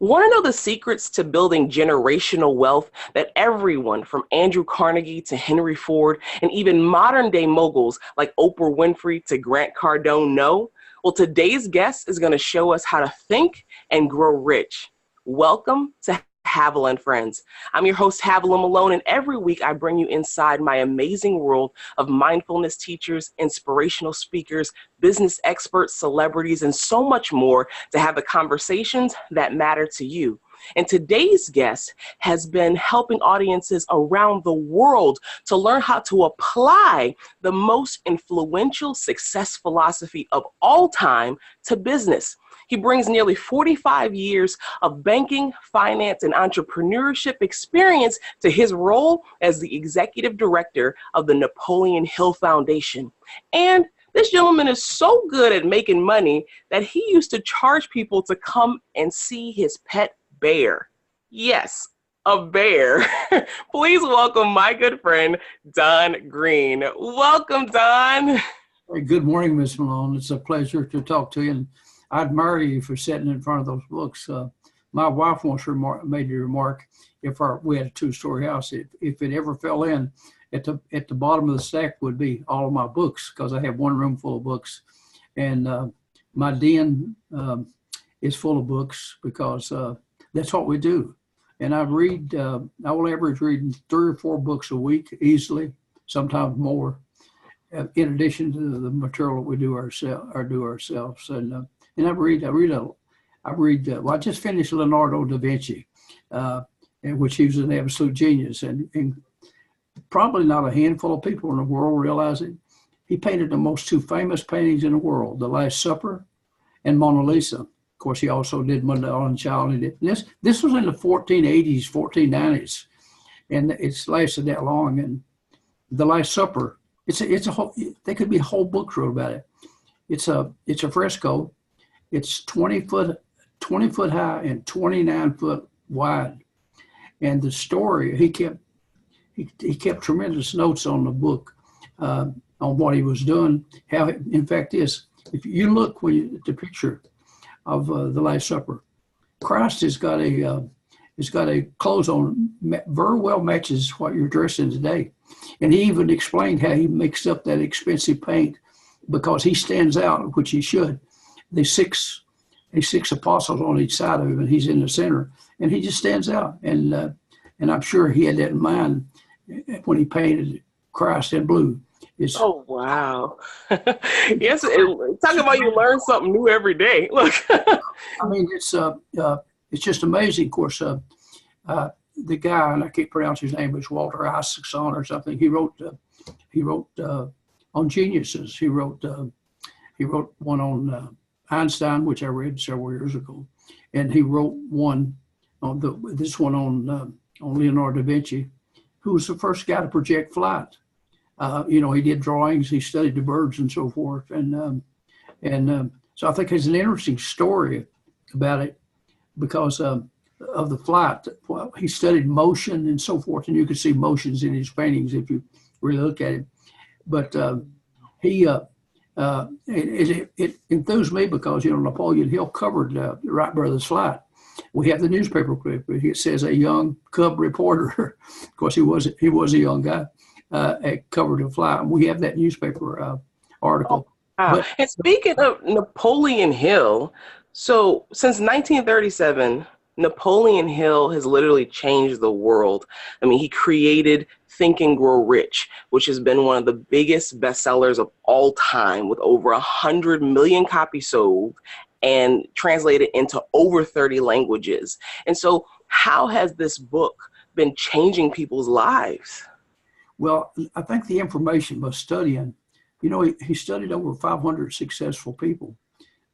Want to know the secrets to building generational wealth that everyone from Andrew Carnegie to Henry Ford and even modern day moguls like Oprah Winfrey to Grant Cardone know? Well, today's guest is going to show us how to think and grow rich. Welcome to Havilah and Friends. I'm your host, Havilah Malone, and every week I bring you inside my amazing world of mindfulness teachers, inspirational speakers, business experts, celebrities, and so much more to have the conversations that matter to you. And today's guest has been helping audiences around the world to learn how to apply the most influential success philosophy of all time to business. He brings nearly 45 years of banking, finance, and entrepreneurship experience to his role as the executive director of the Napoleon Hill Foundation. And this gentleman is so good at making money that he used to charge people to come and see his pet bear. Yes, a bear. Please welcome my good friend, Don Green. Welcome, Don. Good morning, Ms. Malone. It's a pleasure to talk to you. And I admire you for sitting in front of those books. My wife once made a remark, we had a two-story house, if it ever fell in, at the bottom of the stack would be all of my books, because I have one room full of books. And my den is full of books because that's what we do. And I will average reading 3 or 4 books a week easily, sometimes more, in addition to the material that we do ourselves. And I just finished Leonardo da Vinci, which he was an absolute genius. And probably not a handful of people in the world realize it. He painted the most 2 famous paintings in the world, The Last Supper and Mona Lisa. Of course, he also did Madonna and Child. This was in the 1480s, 1490s, and it's lasted that long. And The Last Supper, it's a whole, there could be a whole book wrote about it. It's a fresco. It's 20 foot high and 29 foot wide. And the story, he kept tremendous notes on the book, on what he was doing. In fact, if you look at the picture of The Last Supper, Christ has got a clothes on very well matches what you're dressed in today. And he even explained how he mixed up that expensive paint because he stands out, which he should. There's six apostles on each side of him, and he's in the center, and he just stands out. And I'm sure he had that in mind when he painted Christ in blue. Oh, wow. Yes, talk about you learn something new every day. Look. I mean, it's just amazing. Of course, the guy, and I can't pronounce his name, it's Walter Isaacson or something. He wrote on geniuses. He wrote one on Einstein, which I read several years ago, and he wrote one on this one on Leonardo da Vinci, who was the first guy to project flight. He did drawings, he studied the birds and so forth, and so I think there's an interesting story about it because of the flight. Well, he studied motion and so forth, and you can see motions in his paintings if you really look at it. But it enthused me because Napoleon Hill covered the Wright brothers' flight. We have the newspaper clip. It says a young cub reporter. Of course, he was a young guy. Covered the flight. And we have that newspaper article. Oh, wow. And speaking of Napoleon Hill, so since 1937, Napoleon Hill has literally changed the world. I mean, he created Think and Grow Rich, which has been one of the biggest bestsellers of all time, with over 100 million copies sold and translated into over 30 languages. And so how has this book been changing people's lives? Well, I think the information by studying, he studied over 500 successful people,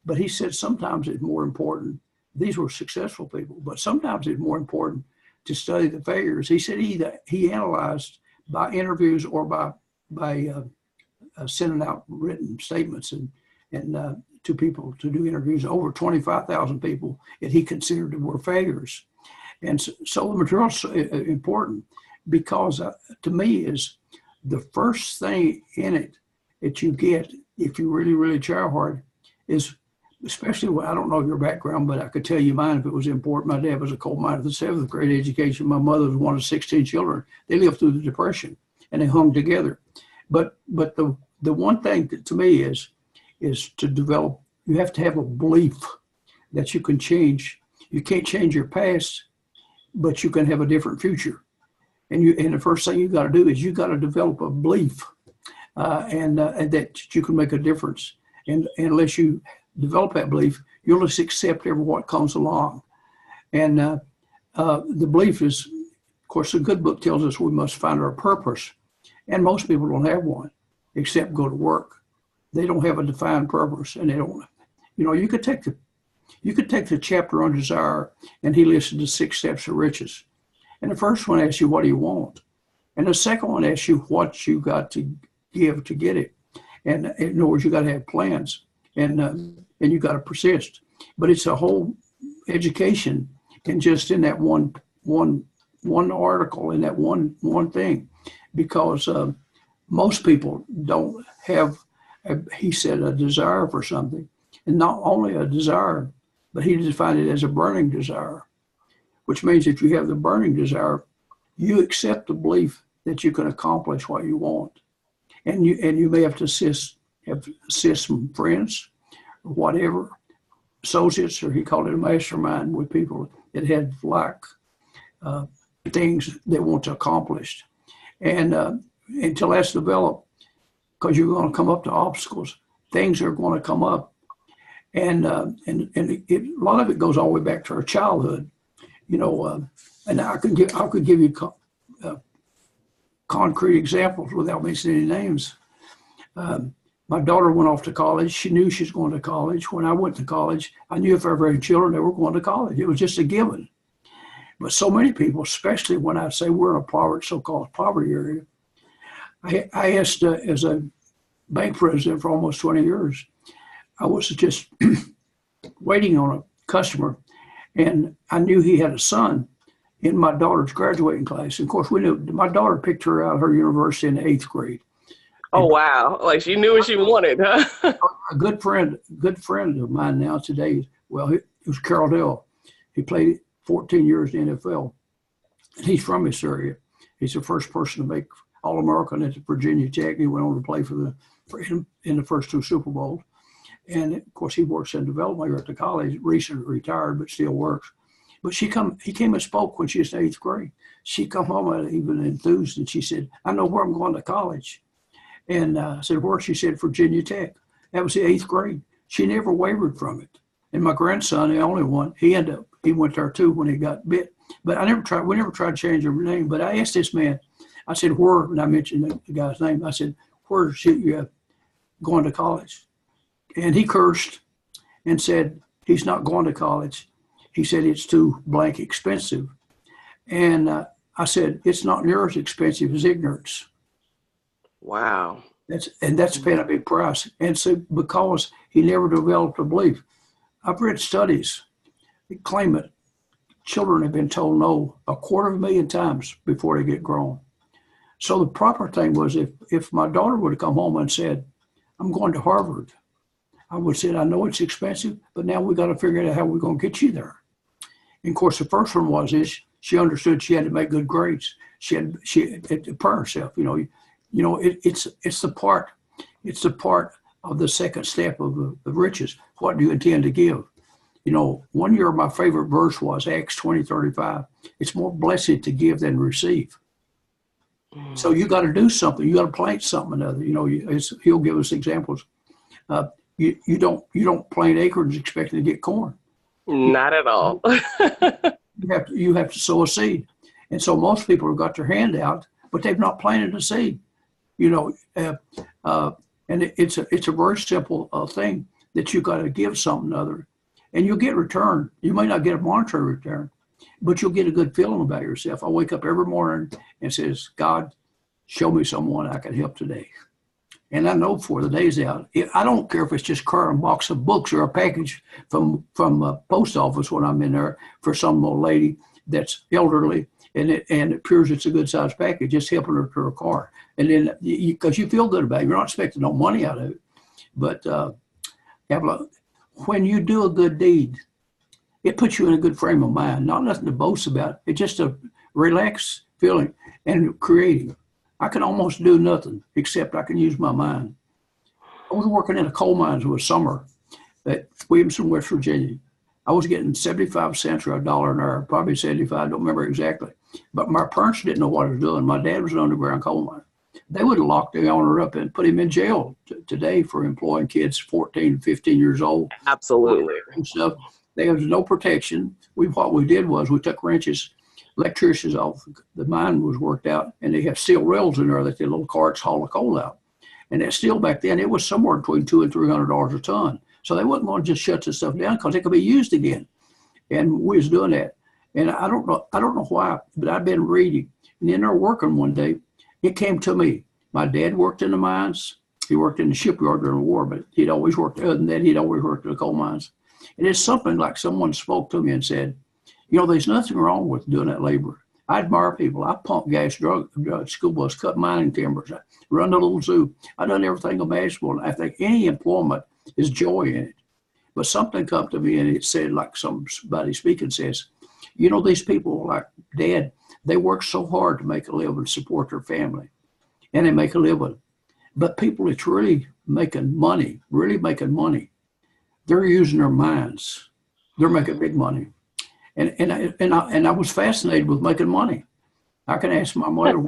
but he said sometimes it's more important. These were successful people, but sometimes it's more important to study the failures. He said he analyzed by interviews or by sending out written statements and to people to do interviews, over 25,000 people that he considered were failures. And so the material is important because to me is the first thing in it that you get if you really, really try hard is especially when, I don't know your background, but I could tell you mine if it was important. My dad was a coal miner, the seventh grade education. My mother was one of 16 children. They lived through the Depression and they hung together. But the one thing that to me is to develop, you have to have a belief that you can change. You can't change your past, but you can have a different future. And the first thing you got to do is you got to develop a belief, and that you can make a difference. And unless you develop that belief, you'll just accept every what comes along. And the belief is, of course, the good book tells us we must find our purpose. And most people don't have one, except go to work. They don't have a defined purpose, and they don't. You could take the chapter on desire, and he listed the 6 steps to riches. And the first one asks you, what do you want? And the second one asks you what you got to give to get it. And in other words, you got to have plans, and you got to persist. But it's a whole education, and just in that one article, in that one thing, because most people don't have, he said, a desire for something, and not only a desire, but he defined it as a burning desire, which means if you have the burning desire, you accept the belief that you can accomplish what you want. And you may have to assist some friends or whatever, associates, or he called it a mastermind, with people that had like things they want to accomplish. And until that's developed, because you're going to come up to obstacles, things are going to come up. And a lot of it goes all the way back to our childhood, and I could give you concrete examples without mentioning any names. My daughter went off to college. She knew she was going to college. When I went to college, I knew if I ever had children, they were going to college. It was just a given. But so many people, especially when I say we're in a so-called poverty area, I asked as a bank president for almost 20 years, I was just waiting on a customer, and I knew he had a son in my daughter's graduating class. And of course, we knew my daughter picked her out of her university in the 8th grade. Oh, wow. Like she knew what she wanted, huh? A good friend of mine now today, well, it was Carol Dell. He played 14 years in the NFL. And he's from this area. He's the first person to make All-American at Virginia Tech. He went on to play for him in the first 2 Super Bowls. And of course, he works in development here at the college, recently retired, but still works. But he came and spoke when she was in 8th grade. She come home and even enthused, and she said, I know where I'm going to college. And I said, where? She said, Virginia Tech. That was the 8th grade. She never wavered from it. And my grandson, the only one, he went there too when he got bit. But we never tried to change her name. But I asked this man, I said, where? And I mentioned the guy's name. I said, where's you going to college? And he cursed and said, he's not going to college. He said, it's too blank expensive. And I said, it's not near as expensive as ignorance. Wow. That's paying a big price. And so because he never developed a belief. I've read studies that claim that children have been told no 250,000 times before they get grown. So the proper thing was if my daughter would have come home and said, I'm going to Harvard, I would have said, I know it's expensive, but now we got to figure out how we're going to get you there. And of course, the first one is she understood she had to make good grades. She had to prepare herself. It's the part of the second step of the riches. What do you intend to give? One year my favorite verse was Acts 20:35. It's more blessed to give than receive. So you got to do something. You got to plant something or other. He'll give us examples. You don't plant acorns expecting to get corn. Not at all. you have to sow a seed. And so most people have got their hand out, but they've not planted a seed. And it's a very simple thing that you got to give something other, and you'll get return. You may not get a monetary return, but you'll get a good feeling about yourself. I wake up every morning and says, God, show me someone I can help today. And I know before the day's out, I don't care if it's just a box of books or a package from a post office when I'm in there for some old lady that's elderly and it appears it's a good sized package, just helping her to her car. And then because you feel good about it, you're not expecting no money out of it. But Havilah, when you do a good deed, it puts you in a good frame of mind. Not nothing to boast about. It's just a relaxed feeling and creating. I can almost do nothing except I can use my mind. I was working in a coal mines with summer at Williamson, West Virginia. I was getting 75 cents or $1 an hour, probably 75, I don't remember exactly. But my parents didn't know what I was doing. My dad was an underground coal miner. They would have locked the owner up and put him in jail today for employing kids 14, 15 years old. Absolutely. And stuff. There was no protection. What we did was we took wrenches, electricians off. The mine was worked out, and they have steel rails in there that the little carts haul the coal out. And that steel back then, it was somewhere between $200 and $300 a ton. So they wasn't going to just shut this stuff down because it could be used again. And we was doing that. And I don't know why, but I've been reading. And then they're working one day. It came to me. My dad worked in the mines. He worked in the shipyard during the war, but he'd always worked, other than that, he'd always worked in the coal mines. And it's something like someone spoke to me and said, you know, there's nothing wrong with doing that labor. I admire people. I pump gas, drug school bus, cut mining timbers, I run the little zoo. I've done everything imaginable. I think any employment is joy in it. But something come to me and it said, like somebody speaking says, you know, these people like Dad, they work so hard to make a living, support their family, and they make a living. But people that's really making money, they're using their minds. They're making big money. And I was fascinated with making money. I can ask my mother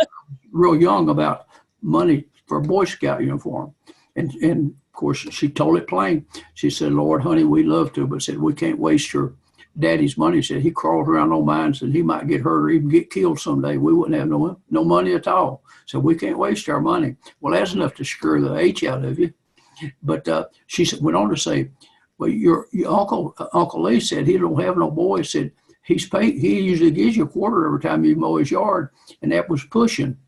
real young about money for a Boy Scout uniform. And of course, she told it plain. She said, Lord, honey, we love to, but said, we can't waste your daddy's money. Said he crawled around on mines and he might get hurt or even get killed someday. We wouldn't have no money at all. So we can't waste our money. Well, that's enough to screw the H out of you. But she went on to say, well, your Uncle Lee said he don't have no boys. Said he's paid. He usually gives you a quarter every time you mow his yard, and that was pushing.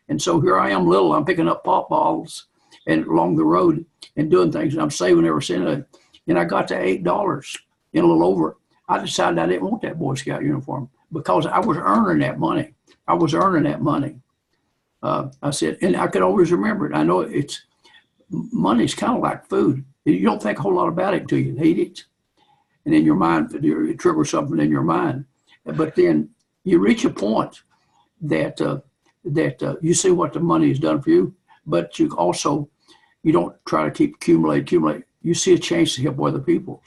And so here I am, little. I'm picking up pop bottles and along the road and doing things. And I'm saving every cent of it. And I got to $8 and a little over. I decided I didn't want that Boy Scout uniform because I was earning that money. I said, and I could always remember it. I know money's kind of like food. You don't think a whole lot about it until you eat it. And in your mind, it triggers something in your mind. But then you reach a point that you see what the money has done for you, but you don't try to keep accumulate. You see a chance to help other people.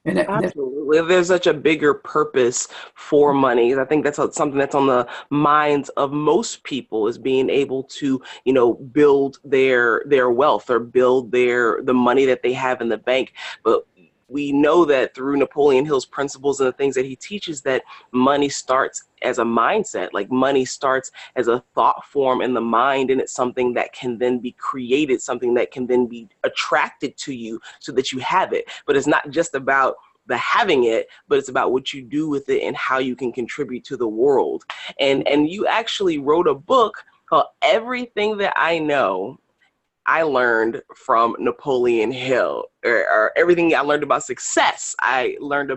And absolutely. There's such a bigger purpose for money. I think that's something that's on the minds of most people, is being able to, you know, build their wealth or build the money that they have in the bank. But we know that through Napoleon Hill's principles and the things that he teaches, that money starts as a mindset. Like money starts as a thought form in the mind, and it's something that can then be created, something that can then be attracted to you so that you have it. But it's not just about the having it, but it's about what you do with it and how you can contribute to the world. And you actually wrote a book called Everything That I Know I Learned from Napoleon Hill, or everything I learned about success, I learned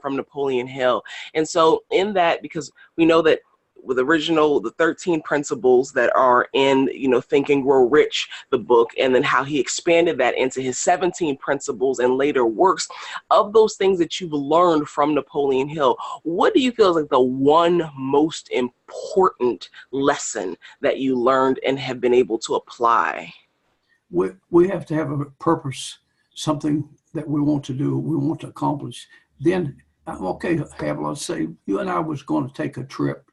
from Napoleon Hill. And so in that, because we know that with the 13 principles that are in, you know, Think and Grow Rich, the book, and then how he expanded that into his 17 principles and later works, of those things that you've learned from Napoleon Hill, what do you feel is like the one most important lesson that you learned and have been able to apply? We have to have a purpose, something that we want to do, we want to accomplish. Then, okay, Havilah, say you and I was going to take a trip.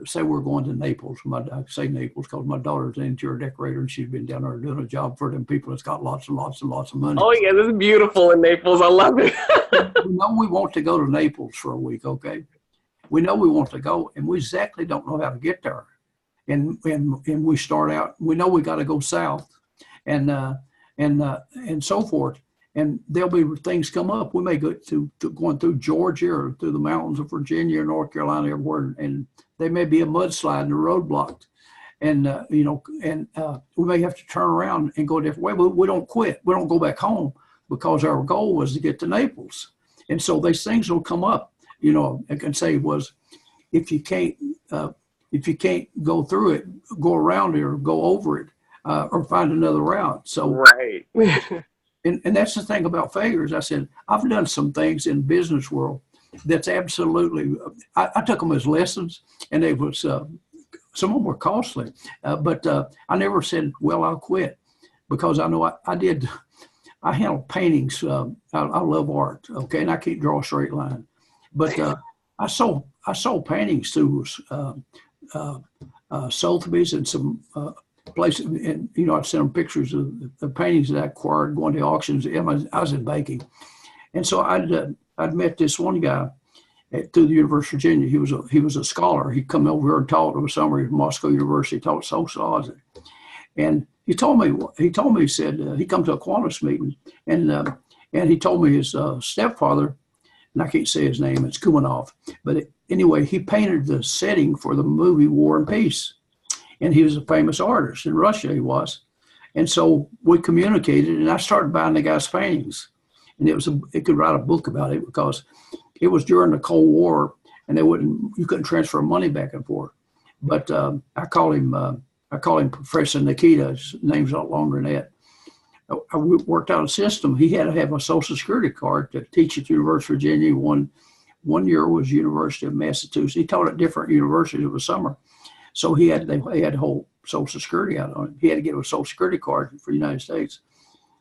Say we're going to Naples. I say Naples because my daughter's an interior decorator and she's been down there doing a job for them people that's got lots and lots and lots of money. Oh yeah, this is beautiful in Naples. I love it. We know we want to go to Naples for a week, okay? We know we want to go, and we exactly don't know how to get there. And we start out, we know we got to go south. And so forth. And there'll be things come up. We may go to going through Georgia or through the mountains of Virginia or North Carolina, everywhere, and there may be a mudslide and a road blocked. And, we may have to turn around and go a different way, but we don't quit. We don't go back home because our goal was to get to Naples. And so these things will come up, you know, I can say was, if you can't go through it, go around it or go over it. Or find another route. So right. and that's the thing about failures. I said, I've done some things in business world that's absolutely, I took them as lessons, and they was, some of them were costly, but I never said, well, I'll quit, because I know I handle paintings. I love art, okay, and I can't draw a straight line, but I sold paintings to Sotheby's and some places, and I'd send them pictures of the paintings that I acquired going to auctions. I was in banking, and so I'd met this one guy through the University of Virginia. He was a scholar. He come over here and taught over summer at Moscow University, taught sociology, and he told me, he said he come to a Qantas meeting, and he told me his stepfather, and I can't say his name, it's Kumanov, but anyway, he painted the setting for the movie War and Peace. And he was a famous artist in Russia, he was. And so we communicated, and I started buying the guy's paintings. And it could write a book about it, because it was during the Cold War, and you couldn't transfer money back and forth. But I call him Professor Nikita. His name's a lot longer than that. I worked out a system. He had to have a Social Security card to teach at the University of Virginia. One year was University of Massachusetts. He taught at different universities over summer. So they had to hold Social Security out on him. He had to get a Social Security card for the United States.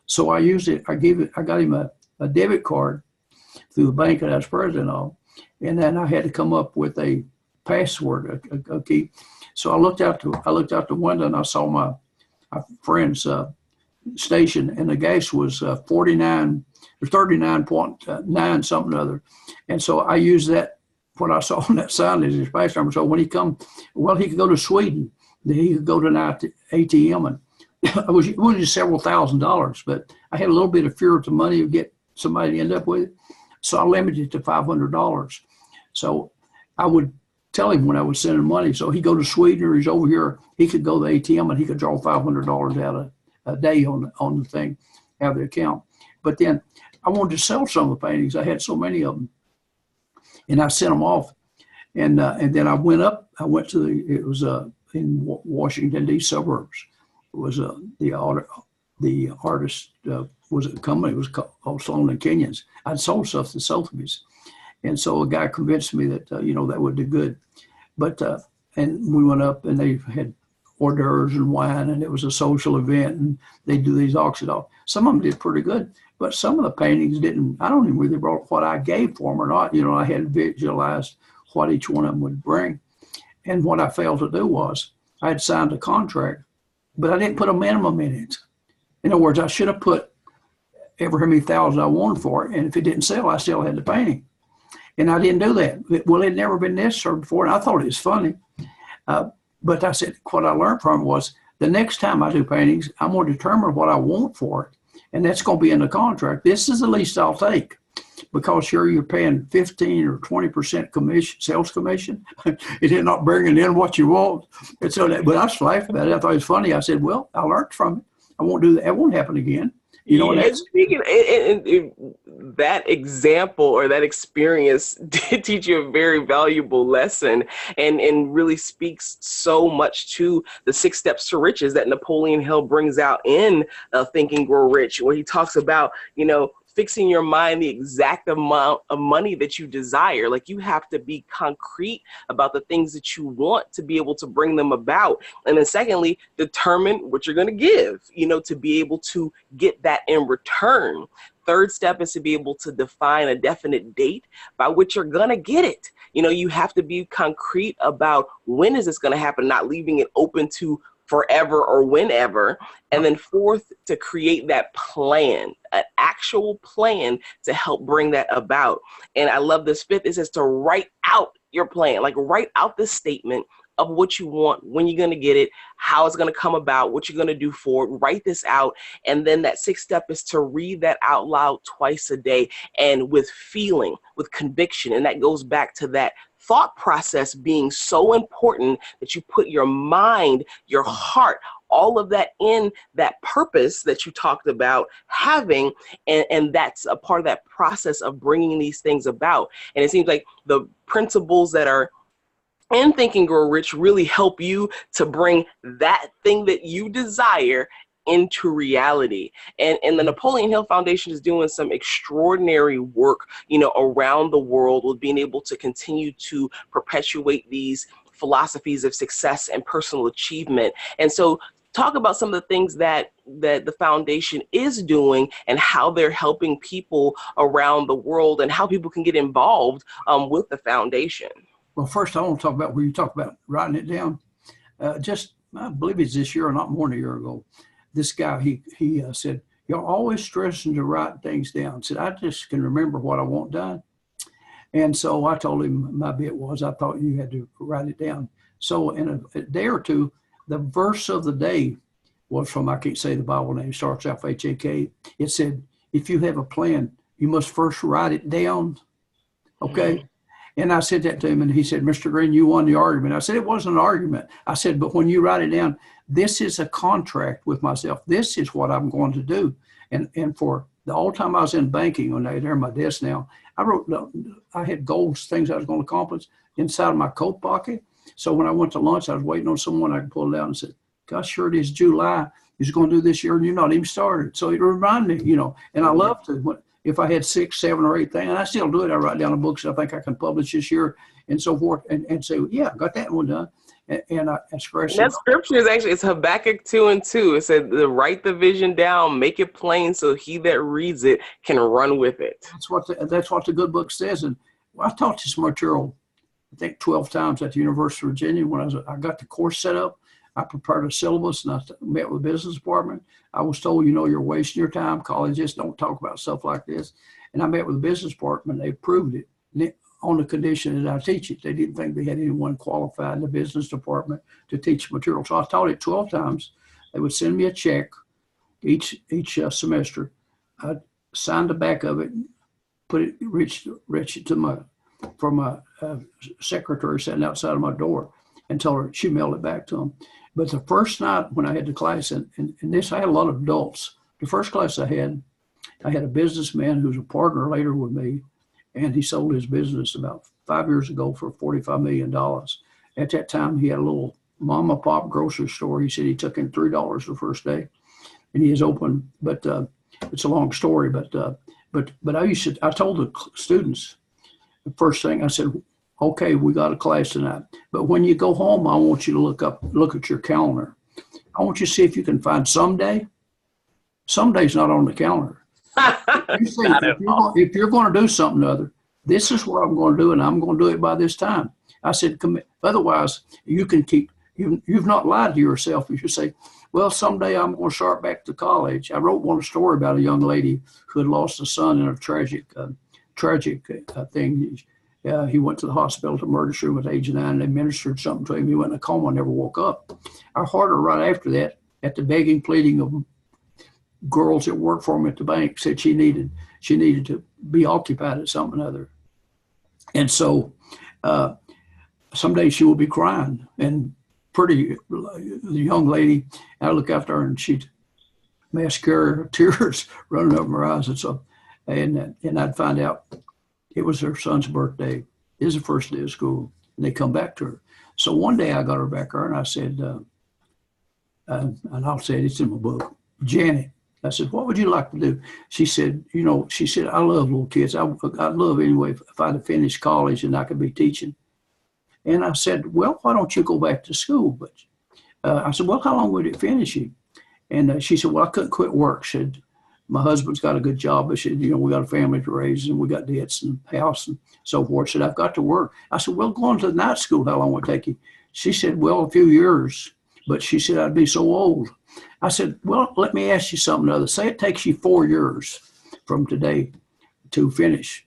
So I used it. I got him a debit card through the bank that I was president of. And then I had to come up with a password, a key. So I looked out the window, and I saw my friend's station, and the gas was 49 or 39.9 something or other. And so I used that, what I saw on that sign is his pass number. So when he could go to Sweden, then he could go to an ATM, and it was just several $1,000s, but I had a little bit of fear of the money would get somebody to end up with it. So I limited it to $500. So I would tell him when I was sending money. So he'd go to Sweden, or he's over here, he could go to the ATM and he could draw $500 out a day on the thing, out of the account. But then I wanted to sell some of the paintings. I had so many of them. And I sent them off, and then I went to it was in Washington D.C. suburbs. It was the artist was a company. It was called Sloan and Kenyons. I'd sold stuff to Sotheby's, and so a guy convinced me that that would do good. But and we went up, and they had hors d'oeuvres and wine, and it was a social event, and they do these auctions off. Some of them did pretty good. But some of the paintings didn't. I don't even really brought what I gave for them or not. I had visualized what each one of them would bring. And what I failed to do was I had signed a contract, but I didn't put a minimum in it. In other words, I should have put every how many thousands I wanted for it. And if it didn't sell, I still had the painting. And I didn't do that. Well, it had never been necessary before, and I thought it was funny. But I said, what I learned from it was the next time I do paintings, I'm going to determine what I want for it. And that's going to be in the contract. This is the least I'll take, because here you're paying 15 or 20% commission, sales commission. It is not bringing in what you want. And so but I was laughing about it. I thought it was funny. I said, well, I learned from it. I won't do that. It won't happen again. And speaking, that example or that experience did teach you a very valuable lesson, and really speaks so much to the 6 steps to riches that Napoleon Hill brings out in Think and Grow Rich, where he talks about, fixing your mind the exact amount of money that you desire. Like, you have to be concrete about the things that you want to be able to bring them about. And then secondly, determine what you're going to give, to be able to get that in return. Third step is to be able to define a definite date by which you're going to get it. You have to be concrete about when is this going to happen, not leaving it open to forever or whenever. And then fourth, to create that plan, an actual plan to help bring that about. And I love this fifth. It says to write out your plan, like write out the statement of what you want, when you're going to get it, how it's going to come about, what you're going to do for it. Write this out. And then that 6th step is to read that out loud twice a day, and with feeling, with conviction. And that goes back to that thought process being so important, that you put your mind, your heart, all of that in that purpose that you talked about having. And that's a part of that process of bringing these things about. And it seems like the principles that are in Think and Grow Rich really help you to bring that thing that you desire into reality. And the Napoleon Hill Foundation is doing some extraordinary work, around the world, with being able to continue to perpetuate these philosophies of success and personal achievement. And so talk about some of the things that the foundation is doing and how they're helping people around the world and how people can get involved with the foundation. Well, first I want to talk about where you talk about writing it down. I believe it's this year or not more than a year ago. This guy, he said, "You're always stressing to write things down." Said, "I just can remember what I want done." And so I told him my bit was, I thought you had to write it down. So in a day or two, the verse of the day was from, I can't say the Bible name, starts off H-A-K. It said, "If you have a plan, you must first write it down." Okay. Mm-hmm. And I said that to him, and he said, "Mr. Green, you won the argument." I said, "It wasn't an argument." I said, "But when you write it down, this is a contract with myself. This is what I'm going to do." And for the whole time I was in banking, when they're at my desk now, I had goals, things I was going to accomplish inside of my coat pocket. So when I went to lunch, I was waiting on someone I could pull it out and said, "Gosh, sure it is July. You're going to do this year and you're not even started." So it reminded me, and I love to, if I had 6, 7, or 8 things, and I still do it, I write down the books I think I can publish this year and so forth, and say, "Yeah, got that one done." And I scratch that scripture is actually, it's Habakkuk 2:2. It said, "Write the vision down, make it plain, so he that reads it can run with it." That's what the good book says. And I taught this material, I think 12 times at the University of Virginia. When I got the course set up, I prepared a syllabus and I met with the business department. I was told, "You're wasting your time. Colleges don't talk about stuff like this." And I met with the business department. They approved it on the condition that I teach it. They didn't think they had anyone qualified in the business department to teach material. So I taught it 12 times. They would send me a check each semester. I'd sign the back of it, reach it to my secretary sitting outside of my door, and tell her she mailed it back to them. But the first night when I had the class, and this, I had a lot of adults. The first class I had a businessman who's a partner later with me, and he sold his business about 5 years ago for $45 million. At that time, he had a little mom and pop grocery store. He said he took in $3 the first day, and he is open. But it's a long story. But I told the students the first thing, I said, "Okay, we got a class tonight, but when you go home, I want you to look at your calendar. I want you to see if you can find someday. Someday's not on the calendar. If you're going to do something other, this is what I'm going to do, and I'm going to do it by this time." I said, "Otherwise, you can you've not lied to yourself if you say, 'Well, someday I'm going to start back to college.'" I wrote one story about a young lady who had lost a son in a tragic thing. He went to the hospital to emergency room at age 9, and they administered something to him. He went in a coma and never woke up. I heard her right after that at the begging, pleading of girls that worked for him at the bank, said she needed to be occupied at something other. And so someday she will be crying, and the young lady, I look after her and she'd mascara, tears running over her eyes. And I'd find out it was her son's birthday. It was the first day of school, and they come back to her. So one day I got her back there and I said, and I'll say it, it's in my book, "Janet," I said, "what would you like to do?" She said, "I love little kids. I'd love anyway if I'd have finished college and I could be teaching." And I said, "Well, why don't you go back to school?" But I said, "Well, how long would it finish you?" And she said, "Well, I couldn't quit work." She said, "My husband's got a good job." But she said, "We got a family to raise and we got debts and house and so forth." She said, "I've got to work." I said, "Well, going to the night school, how long would it take you?" She said, "Well, a few years." But she said, "I'd be so old." I said, "Well, let me ask you something other. Say it takes you 4 years from today to finish.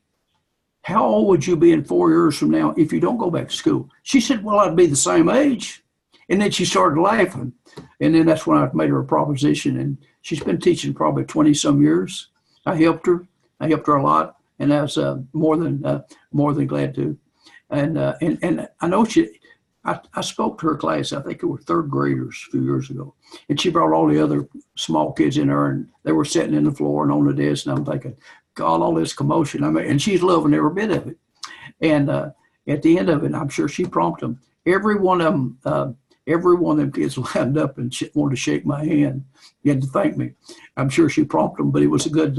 How old would you be in 4 years from now if you don't go back to school?" She said, "Well, I'd be the same age." And then she started laughing. And then that's when I made her a proposition. And she's been teaching probably 20 some years. I helped her a lot. And I was more than glad to. And I know I spoke to her class. I think it were third graders a few years ago. And she brought all the other small kids in there, and they were sitting in the floor and on the desk. And I'm thinking, God, all this commotion. And she's loving every bit of it. And at the end of it, I'm sure she prompted them. Every one of them Every one of them kids lined up and wanted to shake my hand. You had to thank me. I'm sure she prompted them, but it was a good,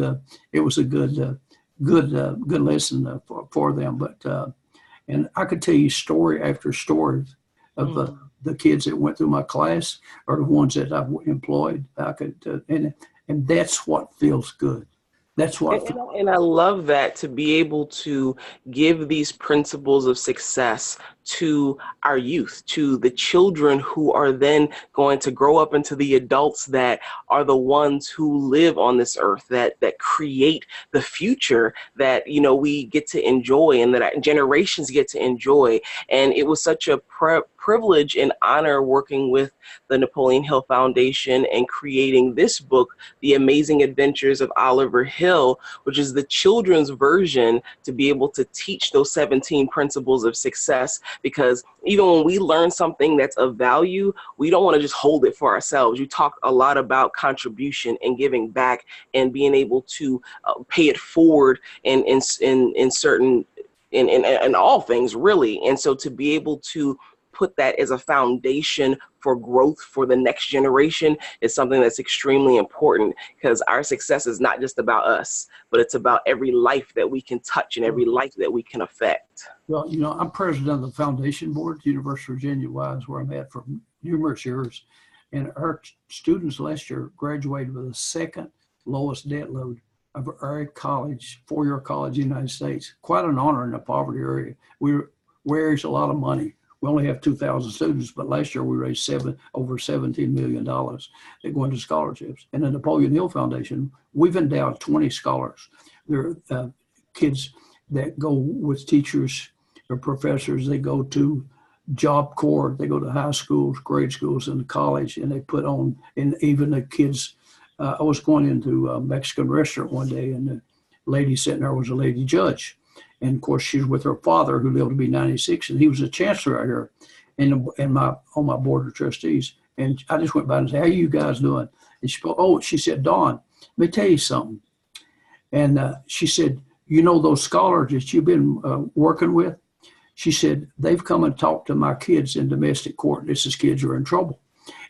good lesson for them. But and I could tell you story after story of the kids that went through my class or the ones that I've employed. I could, and that's what feels good. That's what. And I love that, to be able to give these principles of success to our youth, to the children who are then going to grow up into the adults that are the ones who live on this earth, that create the future that, you know, we get to enjoy and that generations get to enjoy. And it was such a privilege and honor working with the Napoleon Hill Foundation and creating this book, The Amazing Adventures of Oliver Hill, which is the children's version to be able to teach those 17 principles of success. Because even when we learn something that's of value, we don't want to just hold it for ourselves. You talk a lot about contribution and giving back and being able to pay it forward in certain, in all things, really. And so to be able to put that as a foundation for growth for the next generation is something that's extremely important, because our success is not just about us, but it's about every life that we can touch and every life that we can affect. Well, you know, I'm president of the foundation board at University of Virginia, where I'm at for numerous years. And our students last year graduated with the second lowest debt load of our college, four-year college in the United States. Quite an honor in the poverty area. We raise a lot of money. We only have 2,000 students, but last year we raised over $17 million that go into scholarships. And the Napoleon Hill Foundation, we've endowed 20 scholars. They're kids that go with teachers or professors. They go to Job Corps, they go to high schools, grade schools, and college, and they put on, and even the kids. I was going into a Mexican restaurant one day, and the lady sitting there was a lady judge. And of course, she's with her father, who lived to be 96, and he was a chancellor out here, and on my board of trustees. And I just went by and said, "How you guys doing?" And she said, "Dawn, let me tell you something." And she said, "You know those scholars that you've been working with?" She said, "They've come and talked to my kids in domestic court. This is kids who are in trouble."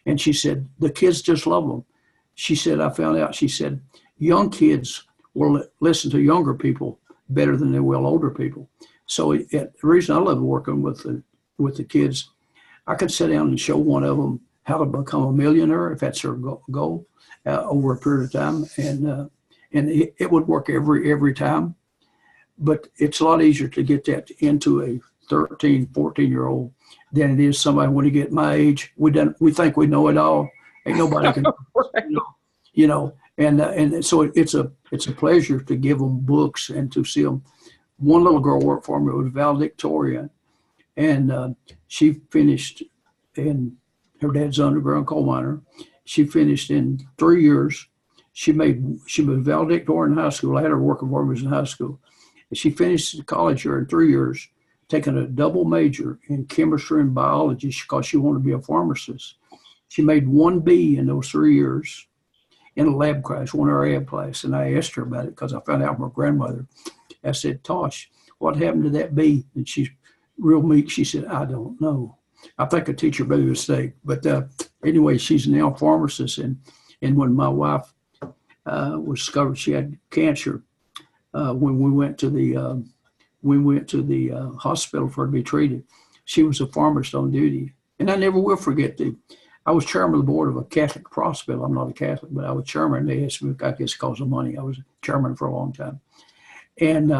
And she said, "The kids just love them." She said, "I found out," she said, "young kids will listen to younger people better than they will older people." So the reason I love working with the kids, I could sit down and show one of them how to become a millionaire if that's their goal over a period of time, and it would work every time. But it's a lot easier to get that into a 13, 14-year-old than it is somebody when you get my age. We think we know it all. Ain't nobody can, Right. you know. And so it's a pleasure to give them books and to see them. One little girl worked for me. It was valedictorian, and she finished in, her dad's underground coal miner. She finished in 3 years. She was valedictorian in high school. I had her working for me in high school. And she finished the college year in 3 years, taking a double major in chemistry and biology because she wanted to be a pharmacist. She made 1 B in those 3 years. In a lab class, one of our lab class, and I asked her about it because I found out from her grandmother. I said, "Tosh, what happened to that bee?" And she's real meek. She said, "I don't know. I think a teacher made a mistake." But anyway, she's now a pharmacist. And when my wife was discovered she had cancer, when we went to the hospital for her to be treated, she was a pharmacist on duty. And I never will forget I was chairman of the board of a Catholic hospital. I'm not a Catholic, but I was chairman. They asked me, I guess, because of money. I was chairman for a long time. And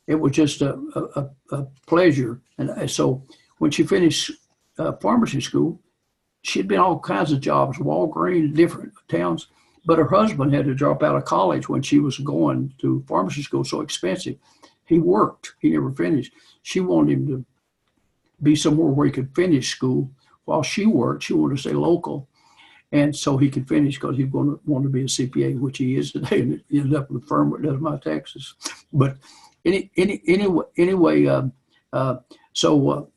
it was just a pleasure. And so when she finished pharmacy school, she'd been all kinds of jobs, Walgreens, different towns. But her husband had to drop out of college when she was going to pharmacy school, so expensive. He worked. He never finished. She wanted him to be somewhere where he could finish school while she worked. She wanted to stay local, and so he could finish because he wanted to be a CPA, which he is today, and he ended up with a firm that does my taxes. But anyway, so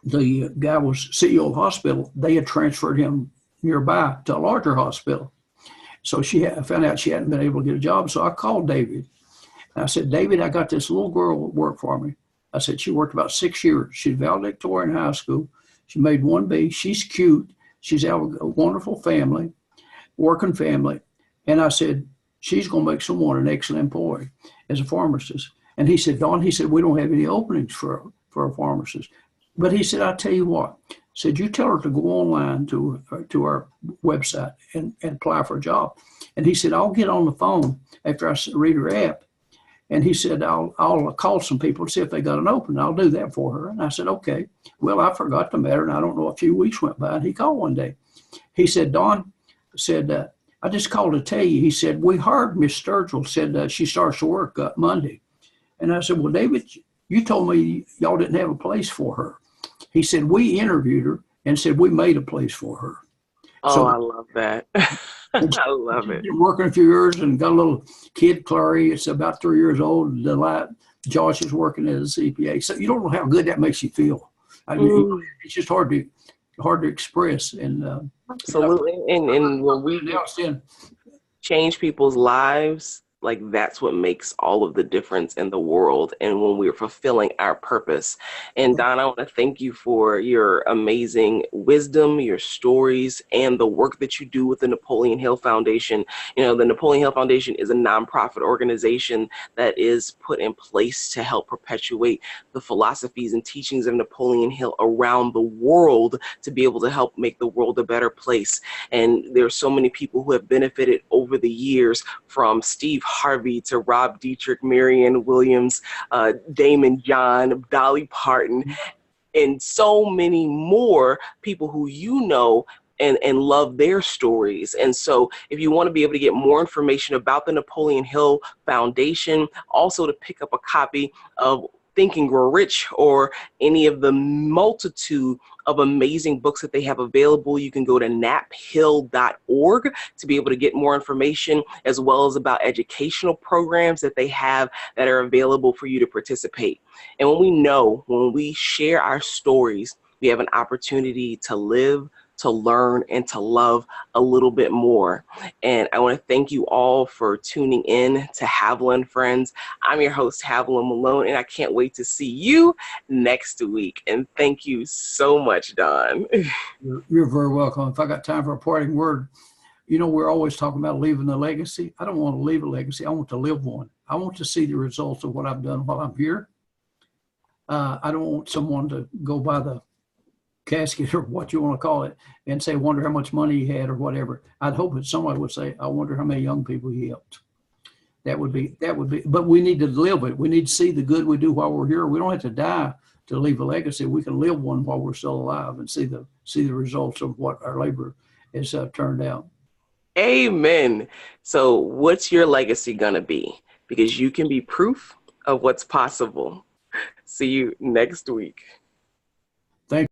the guy was CEO of the hospital. They had transferred him nearby to a larger hospital. So I found out she hadn't been able to get a job. So I called David. And I said, "David, I got this little girl that worked for me. I said, she worked about 6 years. She's valedictorian in high school. She made 1B. She's cute. She's out of a wonderful family, working family. And I said, she's going to make someone an excellent employee as a pharmacist. And he said, Don, he said, we don't have any openings for a pharmacist. But he said, I'll tell you what. Said, you tell her to go online to our website and apply for a job. And he said, I'll get on the phone after I read her app. And he said, I'll call some people to see if they got an opening. I'll do that for her. And I said, okay. Well, I forgot the matter, and I don't know, a few weeks went by, and he called one day. He said, Don, said, I just called to tell you. He said, we heard Miss Sturgill said she starts to work Monday. And I said, well, David, you told me y'all didn't have a place for her. He said, we interviewed her and said we made a place for her. Oh, so, I love that. I love it. Working a few years and got a little kid, Clary. It's about 3 years old. Josh is working as a CPA. So you don't know how good that makes you feel. I mean, it's just hard to express. And absolutely. And when we change people's lives, like that's what makes all of the difference in the world and when we're fulfilling our purpose. And Don, I want to thank you for your amazing wisdom, your stories, and the work that you do with the Napoleon Hill Foundation. You know, the Napoleon Hill Foundation is a nonprofit organization that is put in place to help perpetuate the philosophies and teachings of Napoleon Hill around the world to be able to help make the world a better place. And there are so many people who have benefited over the years, from Steve Harvey to Rob Dietrich, Marianne Williams, Damon John, Dolly Parton, and so many more people who you know and love their stories. And so if you want to be able to get more information about the Napoleon Hill Foundation, also to pick up a copy of Think and Grow Rich or any of the multitude of amazing books that they have available, you can go to naphill.org to be able to get more information, as well as about educational programs that they have that are available for you to participate. And when we share our stories, we have an opportunity to live, to learn, and to love a little bit more. And I want to thank you all for tuning in to Havilah and Friends. I'm your host, Havilah Malone, and I can't wait to see you next week. And thank you so much, Don. You're very welcome. If I got time for a parting word, you know, we're always talking about leaving a legacy. I don't want to leave a legacy. I want to live one. I want to see the results of what I've done while I'm here. I don't want someone to go by the casket or what you want to call it and say, wonder how much money he had or whatever. I'd hope that somebody would say, I wonder how many young people he helped. That would be, but we need to live it. We need to see the good we do while we're here. We don't have to die to leave a legacy. We can live one while we're still alive and see the results of what our labor has turned out. Amen. So what's your legacy going to be? Because you can be proof of what's possible. See you next week.